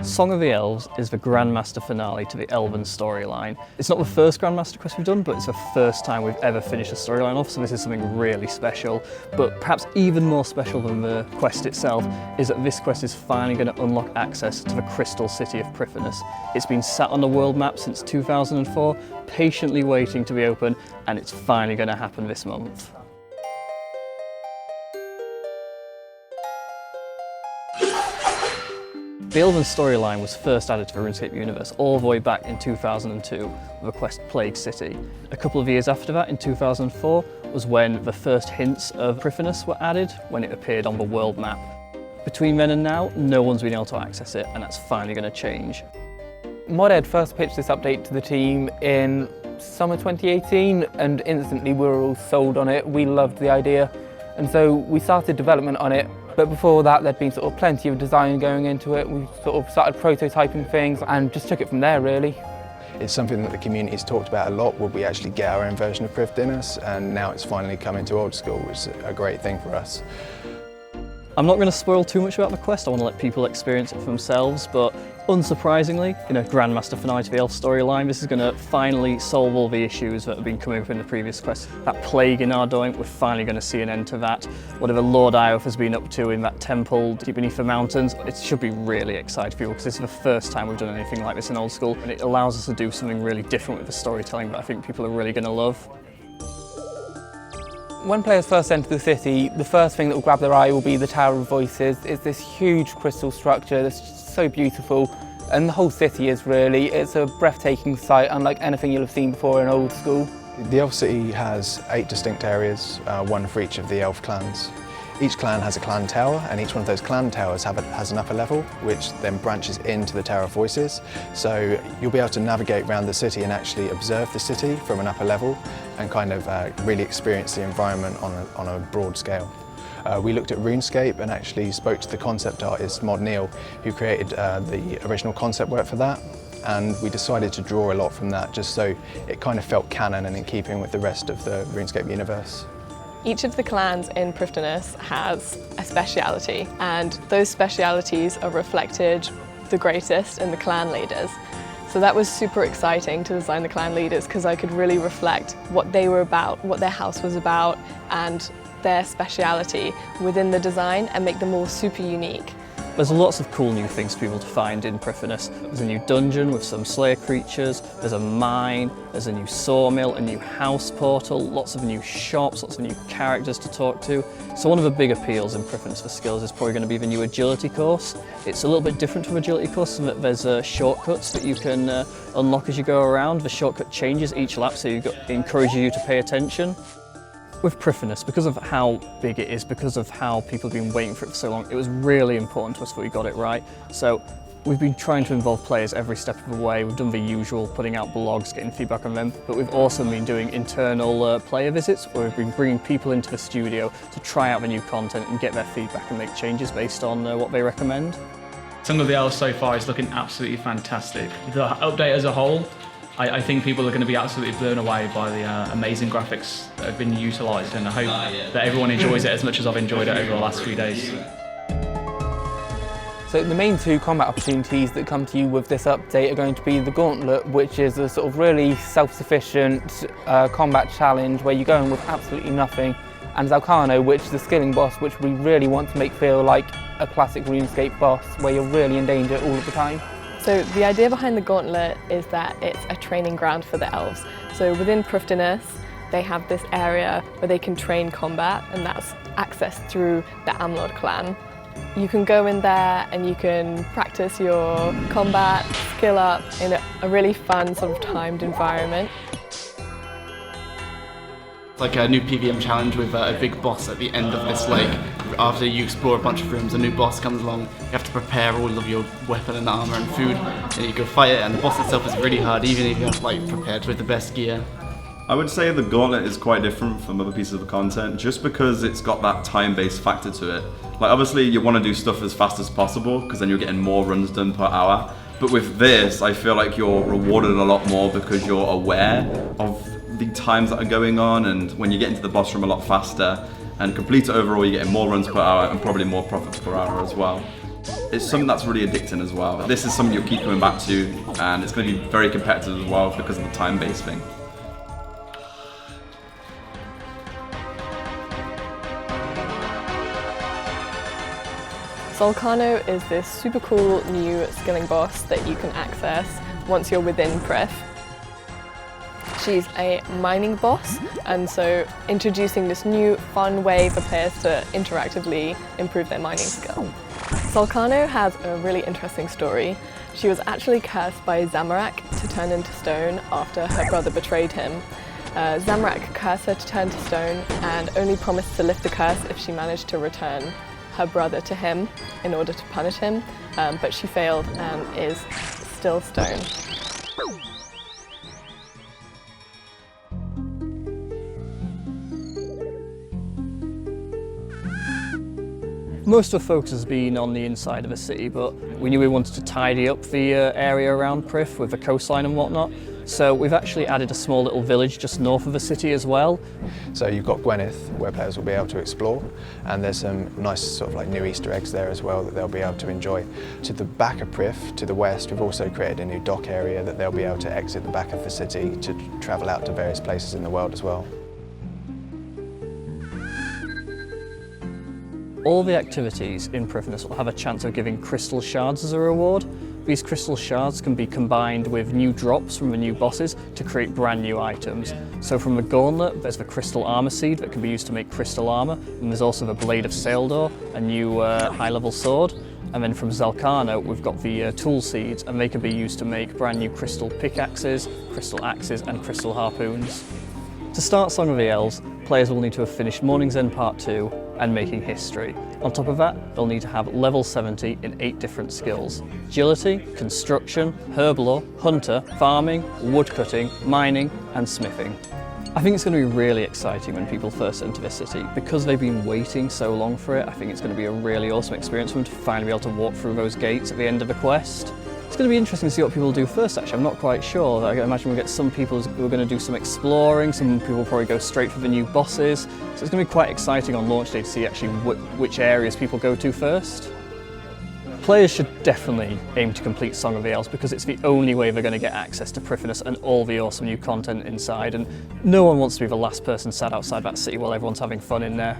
Song of the Elves is the Grandmaster finale to the Elven storyline. It's not the first Grandmaster quest we've done, but it's the first time we've ever finished a storyline off, so this is something really special. But perhaps even more special than the quest itself is that this quest is finally going to unlock access to the crystal city of Prifddinas. It's been sat on the world map since 2004, patiently waiting to be open, and it's finally going to happen this month. The Elven storyline was first added to the RuneScape universe all the way back in 2002 with the quest Plague City. A couple of years after that, in 2004, was when the first hints of Prifddinas were added, when it appeared on the world map. Between then and now, no one's been able to access it, and that's finally going to change. ModEd first pitched this update to the team in summer 2018, and instantly we were all sold on it. We loved the idea, and so we started development on it. But before that, there'd been sort of plenty of design going into it. We sort of started prototyping things and just took it from there, really. It's something that the community's talked about a lot. Would we actually get our own version of Prifddinas? And now it's finally coming to Old School, which is a great thing for us. I'm not going to spoil too much about the quest. I want to let people experience it for themselves, but unsurprisingly, in a Grandmaster finale to the Elf storyline, this is going to finally solve all the issues that have been coming up in the previous quest. That plague in Ardoin, we're finally going to see an end to that. Whatever Lord Ioth has been up to in that temple deep beneath the mountains, it should be really exciting for people because this is the first time we've done anything like this in Old School, and it allows us to do something really different with the storytelling that I think people are really going to love. When players first enter the city, the first thing that will grab their eye will be the Tower of Voices. It's this huge crystal structure that's just so beautiful, and the whole city is really. It's a breathtaking sight, unlike anything you'll have seen before in Old School. The Elf City has 8 distinct areas, one for each of the Elf clans. Each clan has a clan tower, and each one of those clan towers has an upper level, which then branches into the Tower of Voices. So you'll be able to navigate around the city and actually observe the city from an upper level and kind of really experience the environment on a broad scale. We looked at RuneScape and actually spoke to the concept artist, Mod Neil, who created the original concept work for that. And we decided to draw a lot from that, just so it kind of felt canon and in keeping with the rest of the RuneScape universe. Each of the clans in Prifddinas has a speciality, and those specialities are reflected the greatest in the clan leaders. So that was super exciting to design the clan leaders because I could really reflect what they were about, what their house was about, and their speciality within the design and make them all super unique. There's lots of cool new things for people to find in Prifddinas. There's a new dungeon with some Slayer creatures, there's a mine, there's a new sawmill, a new house portal, lots of new shops, lots of new characters to talk to. So one of the big appeals in Prifddinas for skills is probably going to be the new agility course. It's a little bit different from agility course in that there's shortcuts that you can unlock as you go around. The shortcut changes each lap, so it encourages you to pay attention. With Prifddinas, because of how big it is, because of how people have been waiting for it for so long, it was really important to us that we got it right. So we've been trying to involve players every step of the way. We've done the usual, putting out blogs, getting feedback on them, but we've also been doing internal player visits where we've been bringing people into the studio to try out the new content and get their feedback and make changes based on what they recommend. Song of the Elves so far is looking absolutely fantastic. The update as a whole, I think people are going to be absolutely blown away by the amazing graphics that have been utilised, and I hope that everyone enjoys it as much as I've enjoyed it over the last few days. So the main 2 combat opportunities that come to you with this update are going to be the Gauntlet, which is a sort of really self-sufficient combat challenge where you go in with absolutely nothing, and Zalcarno, which is a skilling boss which we really want to make feel like a classic RuneScape boss where you're really in danger all of the time. So the idea behind the Gauntlet is that it's a training ground for the elves. So within Prifddinas, they have this area where they can train combat, and that's accessed through the Amlord clan. You can go in there and you can practice your combat, skill up in a really fun sort of timed environment. It's like a new PVM challenge with a big boss at the end of this lake. After you explore a bunch of rooms, a new boss comes along. You have to prepare all of your weapon and armor and food, and you go fight it. And the boss itself is really hard, even if you're like prepared with the best gear. I would say the Gauntlet is quite different from other pieces of content, just because it's got that time-based factor to it. Like obviously, you want to do stuff as fast as possible, because then you're getting more runs done per hour. But with this, I feel like you're rewarded a lot more because you're aware of the times that are going on, and when you get into the boss room a lot faster and complete it overall, you're getting more runs per hour and probably more profits per hour as well. It's something that's really addicting as well. This is something you'll keep coming back to, and it's going to be very competitive as well because of the time-based thing. Zalcarno is this super cool new skilling boss that you can access once you're within Prif. She's a mining boss, and so introducing this new fun way for players to interactively improve their mining skill. Zalcarno has a really interesting story. She was actually cursed by Zamorak to turn into stone after her brother betrayed him. Zamorak cursed her to turn to stone and only promised to lift the curse if she managed to return her brother to him in order to punish him, but she failed and is still stone. Most of the focus has been on the inside of a city, but we knew we wanted to tidy up the area around Prif with the coastline and whatnot. So we've actually added a small little village just north of the city as well. So you've got Gwyneth, where players will be able to explore, and there's some nice sort of like new Easter eggs there as well that they'll be able to enjoy. To the back of Prif, to the west, we've also created a new dock area that they'll be able to exit the back of the city to travel out to various places in the world as well. All the activities in Prifddinas will have a chance of giving crystal shards as a reward. These crystal shards can be combined with new drops from the new bosses to create brand new items. So from the Gauntlet, there's the crystal armor seed that can be used to make crystal armor, and there's also the blade of Saildor, a new high-level sword. And then from Zalcarno, we've got the tool seeds, and they can be used to make brand new crystal pickaxes, crystal axes, and crystal harpoons. To start Song of the Elves, players will need to have finished Morning's End Part 2 and Making History. On top of that, they'll need to have level 70 in 8 different skills: agility, construction, herb lore, hunter, farming, woodcutting, mining, and smithing. I think it's going to be really exciting when people first enter this city. Because they've been waiting so long for it, I think it's going to be a really awesome experience for them to finally be able to walk through those gates at the end of the quest. It's going to be interesting to see what people do first, actually. I'm not quite sure. I imagine we'll get some people who are going to do some exploring, some people will probably go straight for the new bosses. So it's going to be quite exciting on launch day to see actually which areas people go to first. Players should definitely aim to complete Song of the Elves because it's the only way they're going to get access to Prifddinas and all the awesome new content inside, and no one wants to be the last person sat outside that city while everyone's having fun in there.